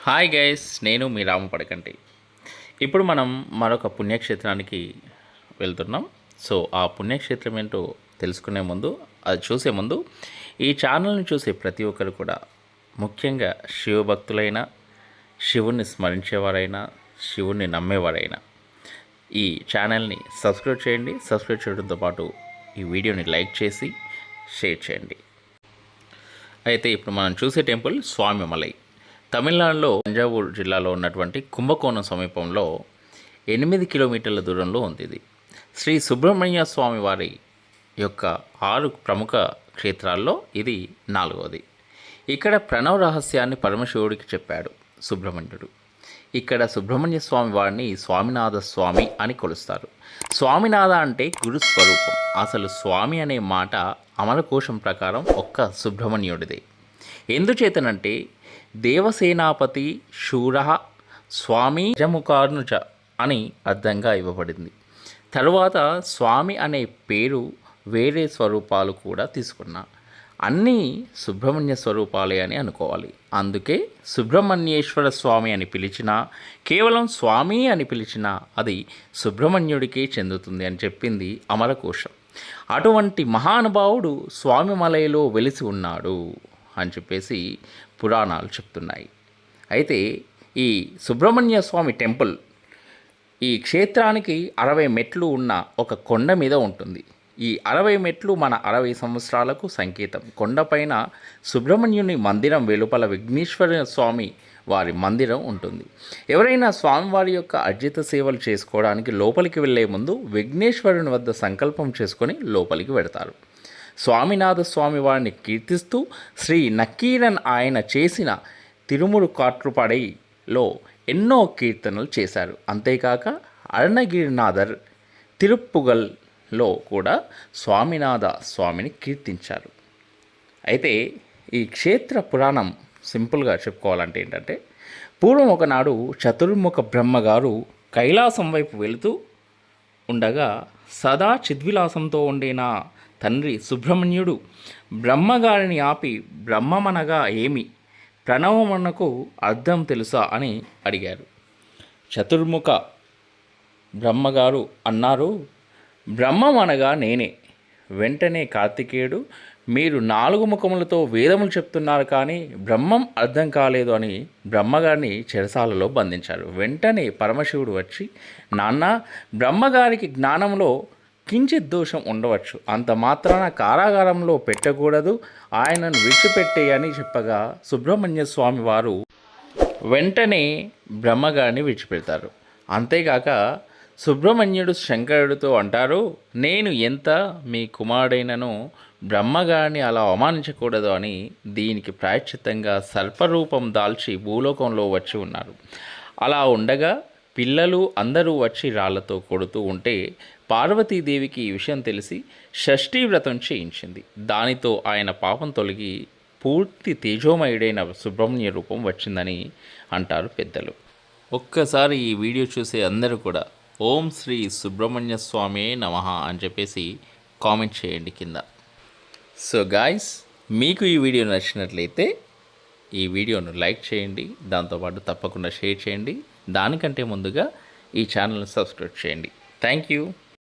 Hi guys, నేను మీ రాము పడకంటి. ఇప్పుడు మనం మరొక పుణ్యక్షేత్రానికి వెళ్తున్నాం. సో ఆ పుణ్యక్షేత్రం ఏంటో తెలుసుకునే ముందు, అది చూసే ముందు, ఈ ఛానల్ని చూసే ప్రతి ఒక్కరు కూడా ముఖ్యంగా శివభక్తులైన, శివుణ్ణి స్మరించేవారైనా, శివుణ్ణి నమ్మేవారైనా ఈ ఛానల్ని సబ్స్క్రైబ్ చేయండి. సబ్స్క్రైబ్ చేయడంతో పాటు ఈ వీడియోని లైక్ చేసి షేర్ చేయండి. అయితే ఇప్పుడు మనం చూసే టెంపుల్ స్వామిమలై. తమిళనాడులో తంజావూరు జిల్లాలో ఉన్నటువంటి కుంభకోణం సమీపంలో 8 కిలోమీటర్ల దూరంలో ఉంది. ఇది శ్రీ సుబ్రహ్మణ్య స్వామి వారి యొక్క 6 ప్రముఖ క్షేత్రాల్లో ఇది 4వది. ఇక్కడ ప్రణవ రహస్యాన్ని పరమశివుడికి చెప్పాడు సుబ్రహ్మణ్యుడు. ఇక్కడ సుబ్రహ్మణ్య స్వామి వారిని స్వామినాథ స్వామి అని కొలుస్తారు. స్వామినాథ అంటే గురు స్వరూపం. అసలు స్వామి అనే మాట అమరకోశం ప్రకారం ఒక్క సుబ్రహ్మణ్యుడిదే. ఎందుచేతనంటే దేవసేనాపతి శూర స్వామి జముఖార్నుచ అని అర్థంగా ఇవ్వబడింది. తరువాత స్వామి అనే పేరు వేరే స్వరూపాలు కూడా తీసుకున్నా అన్నీ సుబ్రహ్మణ్య స్వరూపాలే అని అనుకోవాలి. అందుకే సుబ్రహ్మణ్యేశ్వర స్వామి అని పిలిచినా, కేవలం స్వామి అని పిలిచినా అది సుబ్రహ్మణ్యుడికే చెందుతుంది అని చెప్పింది అమరకోశం. అటువంటి మహానుభావుడు స్వామిమలైలో వెలిసి ఉన్నాడు అని చెప్పేసి పురాణాలు చెప్తున్నాయి. అయితే ఈ సుబ్రహ్మణ్య స్వామి టెంపుల్ ఈ క్షేత్రానికి 60 మెట్లు ఉన్న ఒక కొండ మీద ఉంటుంది. ఈ 60 మెట్లు మన 60 సంవత్సరాలకు సంకేతం. కొండపైన సుబ్రహ్మణ్యుని మందిరం వెలుపల విఘ్నేశ్వర స్వామి వారి మందిరం ఉంటుంది. ఎవరైనా స్వామివారి యొక్క అర్జిత సేవలు చేసుకోవడానికి లోపలికి వెళ్ళే ముందు విఘ్నేశ్వరుని వద్ద సంకల్పం చేసుకొని లోపలికి వెడతారు. స్వామినాథ స్వామి వారిని కీర్తిస్తూ శ్రీ నక్కీరన్ ఆయన చేసిన తిరుమురు కాట్రుపడైలో ఎన్నో కీర్తనలు చేశారు. అంతేకాక అరుణగిరినాథర్ తిరుప్పుగల్లో కూడా స్వామినాథ స్వామిని కీర్తించారు. అయితే ఈ క్షేత్ర పురాణం సింపుల్గా చెప్పుకోవాలంటే ఏంటంటే, పూర్వం ఒకనాడు చతుర్ముఖ బ్రహ్మగారు కైలాసం వైపు వెళుతూ ఉండగా సదా చిద్విలాసంతో ఉండేనా తండ్రి సుబ్రహ్మణ్యుడు బ్రహ్మగారిని ఆపి, బ్రహ్మమనగా ఏమి, ప్రణవమనకు అర్థం తెలుసా అని అడిగారు. చతుర్ముఖ బ్రహ్మగారు అన్నారు, బ్రహ్మమనగా నేనే. వెంటనే కార్తికేయుడు, మీరు 4 ముఖములతో వేదములు చెప్తున్నారు కానీ బ్రహ్మం అర్థం కాలేదు అని బ్రహ్మగారిని చెరసాలలో బంధించారు. వెంటనే పరమశివుడు వచ్చి, నాన్న, బ్రహ్మగారికి జ్ఞానంలో కించిత్ దోషం ఉండవచ్చు, అంత మాత్రాన కారాగారంలో పెట్టకూడదు, ఆయనను విడిచిపెట్టేయని చెప్పగా సుబ్రహ్మణ్య స్వామి వారు వెంటనే బ్రహ్మగారిని విడిచిపెడతారు. అంతేకాక సుబ్రహ్మణ్యుడు శంకరుడితో అంటారు, నేను ఎంత మీ కుమారుడైనను బ్రహ్మగారిని అలా అవమానించకూడదు అని దీనికి ప్రాయశ్చిత్తంగా సర్పరూపం దాల్చి భూలోకంలో వచ్చి ఉన్నారు. అలా ఉండగా పిల్లలు అందరూ వచ్చి రాళ్లతో కొడుతూ ఉంటే పార్వతీదేవికి ఈ విషయం తెలిసి షష్ఠీ వ్రతం చేయించింది. దానితో ఆయన పాపం తొలగి పూర్తి తేజోమయుడైన సుబ్రహ్మణ్య రూపం వచ్చిందని అంటారు పెద్దలు. ఒక్కసారి ఈ వీడియో చూసే అందరూ కూడా ఓం శ్రీ సుబ్రహ్మణ్య స్వామి నమః అని చెప్పేసి కామెంట్ చేయండి కింద. సో గాయ్స్, మీకు ఈ వీడియో నచ్చినట్లయితే ఈ వీడియోను లైక్ చేయండి, దాంతోపాటు తప్పకుండా షేర్ చేయండి. దానికంటే ముందుగా ఈ ఛానల్ని సబ్స్క్రైబ్ చేయండి. Thank you.